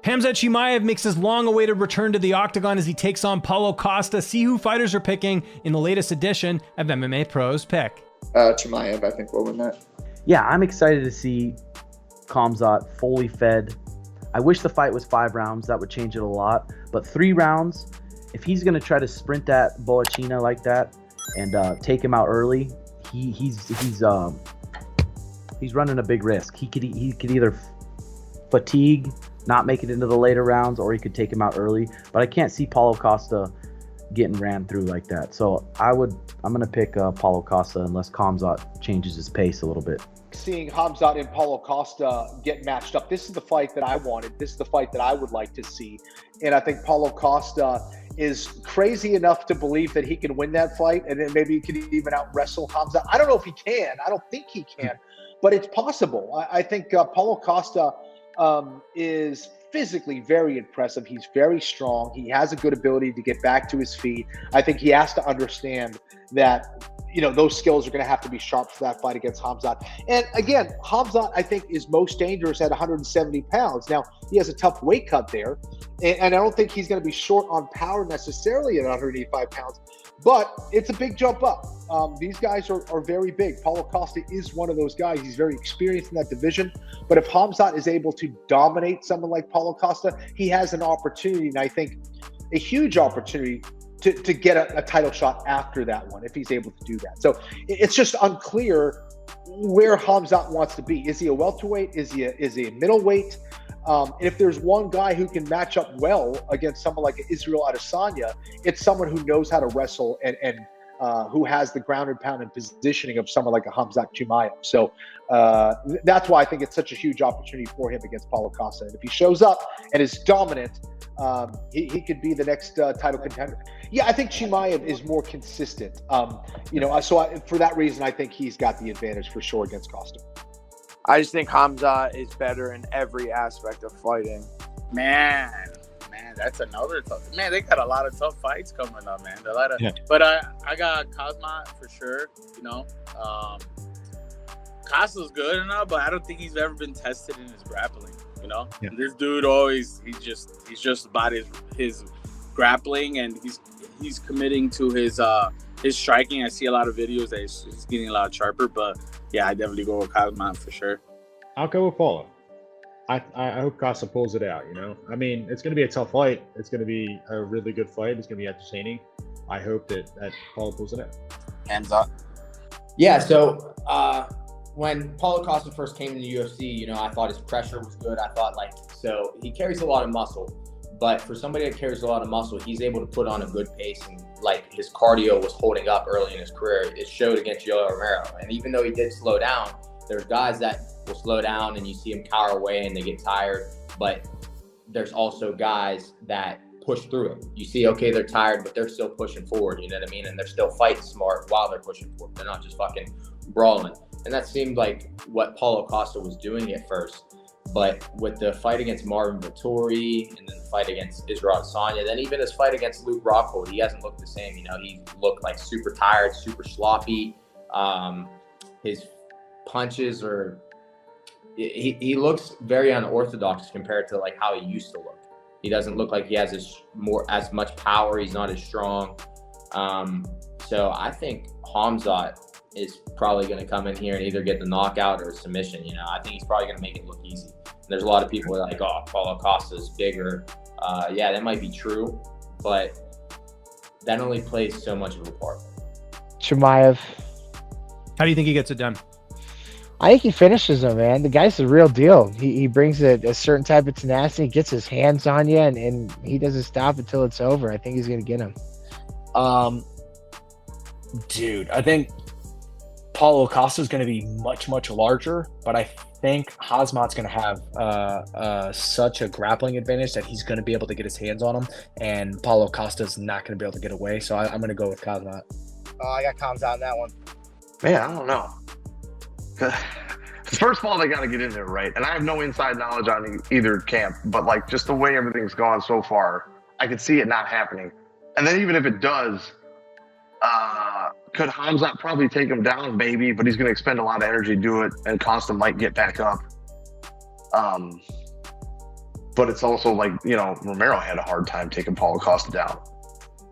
Khamzat Chimaev makes his long-awaited return to the octagon as he takes on Paulo Costa. See who fighters are picking in the latest edition of MMA Pros Pick. Chimaev, I think, will win that. Yeah, I'm excited to see Khamzat fully fed. I wish the fight was 5 rounds. That would change it a lot. But 3 rounds, if he's going to try to sprint that Boachina like that and take him out early, he's running a big risk. He could either fatigue, not make it into the later rounds, or he could take him out early. But I can't see Paulo Costa getting ran through like that. So I'm going to pick Paulo Costa unless Khamzat changes his pace a little bit. Seeing Khamzat and Paulo Costa get matched up, this is the fight that I wanted. This is the fight that I would like to see. And I think Paulo Costa is crazy enough to believe that he can win that fight, and then maybe he could even out-wrestle Khamzat. I don't know if he can. I don't think he can, but it's possible. I think Paulo Costa is physically very impressive. He's very strong. He has a good ability to get back to his feet. I think he has to understand that, you know, those skills are going to have to be sharp for that fight against Khamzat. And again, Khamzat, I think, is most dangerous at 170 pounds. Now, he has a tough weight cut there, and I don't think he's going to be short on power necessarily at 185 pounds, but it's a big jump up. These guys are very big. Paulo Costa is one of those guys. He's very experienced in that division. But if Khamzat is able to dominate someone like Paulo Costa, he has an opportunity, and I think a huge opportunity to get a title shot after that one, if he's able to do that. So it's just unclear where Khamzat wants to be. Is he a welterweight? Is he a middleweight? And if there's one guy who can match up well against someone like Israel Adesanya, it's someone who knows how to wrestle and who has the ground and pound and positioning of someone like a Khamzat Chimaev. So that's why I think it's such a huge opportunity for him against Paulo Costa. And if he shows up and is dominant, he could be the next title contender. Yeah, I think Chimaev is more consistent. For that reason, I think he's got the advantage for sure against Costa. I just think Khamzat is better in every aspect of fighting. Man, that's another tough. Man, they got a lot of tough fights coming up, man. But I got Khamzat for sure. You know, Costa's good enough, but I don't think he's ever been tested in his grappling. You know, This dude he's just about his grappling, and he's committing to his striking. I see a lot of videos that he's getting a lot sharper, but yeah, I definitely go with Khamzat for sure. I'll go with Paulo. I hope Costa pulls it out, you know? I mean, it's going to be a tough fight. It's going to be a really good fight. It's going to be entertaining. I hope that Paulo pulls it out. Hands up. Yeah, so when Paulo Costa first came in the UFC, you know, I thought his pressure was good. I thought, so he carries a lot of muscle. But for somebody that carries a lot of muscle, he's able to put on a good pace, and his cardio was holding up early in his career. It showed against Yoel Romero. And even though he did slow down, there's guys that will slow down and you see them cower away and they get tired. But there's also guys that push through it. You see, okay, they're tired, but they're still pushing forward, you know what I mean? And they're still fighting smart while they're pushing forward. They're not just fucking brawling. And that seemed like what Paulo Costa was doing at first. But with the fight against Marvin Vettori and then the fight against Israel Adesanya, then even his fight against Luke Rockhold, he hasn't looked the same. You know, he looked like super tired, super sloppy. His punches are, he looks very unorthodox compared to how he used to look. He doesn't look like he has as much power. He's not as strong. So I think Khamzat is probably going to come in here and either get the knockout or a submission. You know, I think he's probably going to make it look easy. And there's a lot of people that are like, oh, Paulo Costa's bigger. Yeah, that might be true, but that only plays so much of a part. Chimaev. How do you think he gets it done? I think he finishes him, man. The guy's the real deal. He brings a certain type of tenacity, gets his hands on you, and he doesn't stop until it's over. I think he's going to get him. Dude, I think Paulo Costa is going to be much, much larger, but I think Khamzat's going to have such a grappling advantage that he's going to be able to get his hands on him, and Paulo Costa's not going to be able to get away. So I'm going to go with Khamzat. I got Khamzat on that one. Man, I don't know. First of all, they got to get in there, right? And I have no inside knowledge on either camp, but just the way everything's gone so far, I could see it not happening. And then even if it does, could Khamzat probably take him down? Maybe, but he's going to expend a lot of energy to do it, and Costa might get back up. but it's also like, you know, Romero had a hard time taking Paulo Costa down.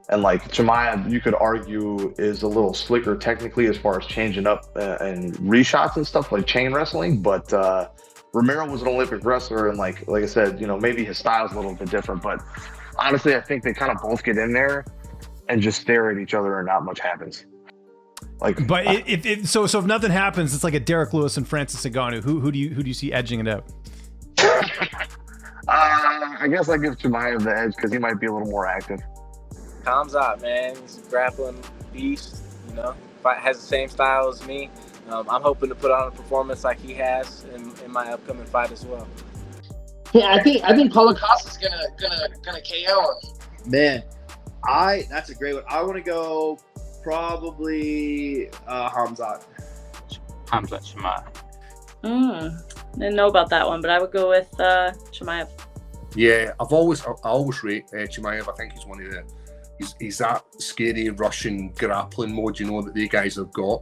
And like Chimaev, you could argue is a little slicker technically as far as changing up and reshots and stuff like chain wrestling. But Romero was an Olympic wrestler, and like I said, you know, maybe his style's a little bit different. But honestly, I think they kind of both get in there and just stare at each other, and not much happens. Like, but if nothing happens, it's like a Derek Lewis and Francis Ngannou. Who do you see edging it out? I guess I give Chimaev the edge because he might be a little more active. Khamzat, man, he's a grappling beast. You know, has the same style as me. I'm hoping to put on a performance like he has in my upcoming fight as well. Yeah, I think Paulo Costa's gonna KO him. Man, that's a great one. I want to go probably Khamzat Chimaev. Didn't know about that one, but I would go with Chimaev. Yeah, I always rate Chimaev. I think he's one of the he's that scary Russian grappling mode, you know, that the guys have got.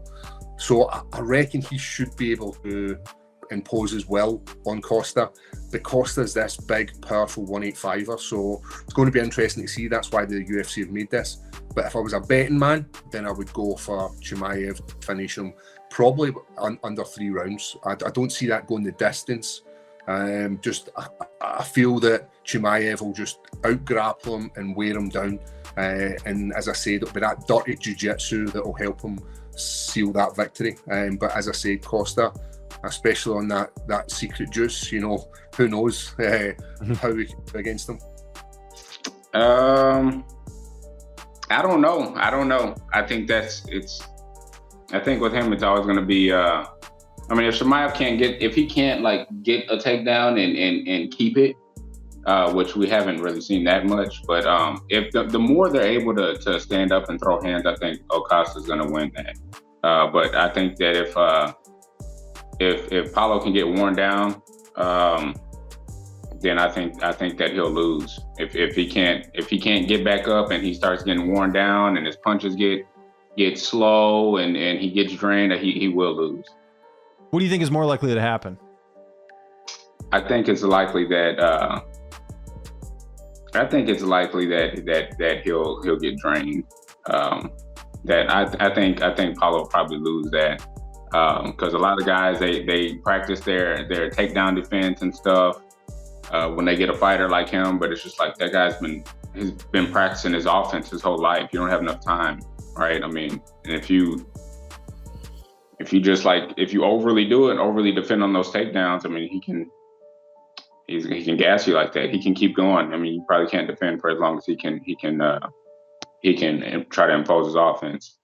So I reckon he should be able to impose his will on Costa. But Costa's this big, powerful 185er, so it's going to be interesting to see. That's why the UFC have made this. But if I was a betting man, then I would go for Chimaev to finish him probably under 3 rounds. I don't see that going the distance. I feel that Chimaev will just out-grapple him and wear him down. And as I said, it'll be that dirty jiu-jitsu that will help him seal that victory. But as I said, Costa, especially on that secret juice, you know, who knows how we can do against him. I don't know. I think I think with him, it's always going to be. I mean, if Chimaev if he can't like get a takedown and keep it, which we haven't really seen that much. But if the more they're able to stand up and throw hands, I think Costa's going to win that. But I think that if Paulo can get worn down, then I think that he'll lose. If he can't get back up and he starts getting worn down and his punches get slow and he gets drained, he will lose. What do you think is more likely to happen? I think it's likely that he'll get drained. I think Paulo will probably lose that because a lot of guys they practice their takedown defense and stuff when they get a fighter like him, but it's just like that guy's been practicing his offense his whole life. You don't have enough time, right? I mean, and if you overly do it, overly defend on those takedowns, I mean, he can gas you like that. He can keep going. I mean, you probably can't defend for as long as he can try to impose his offense.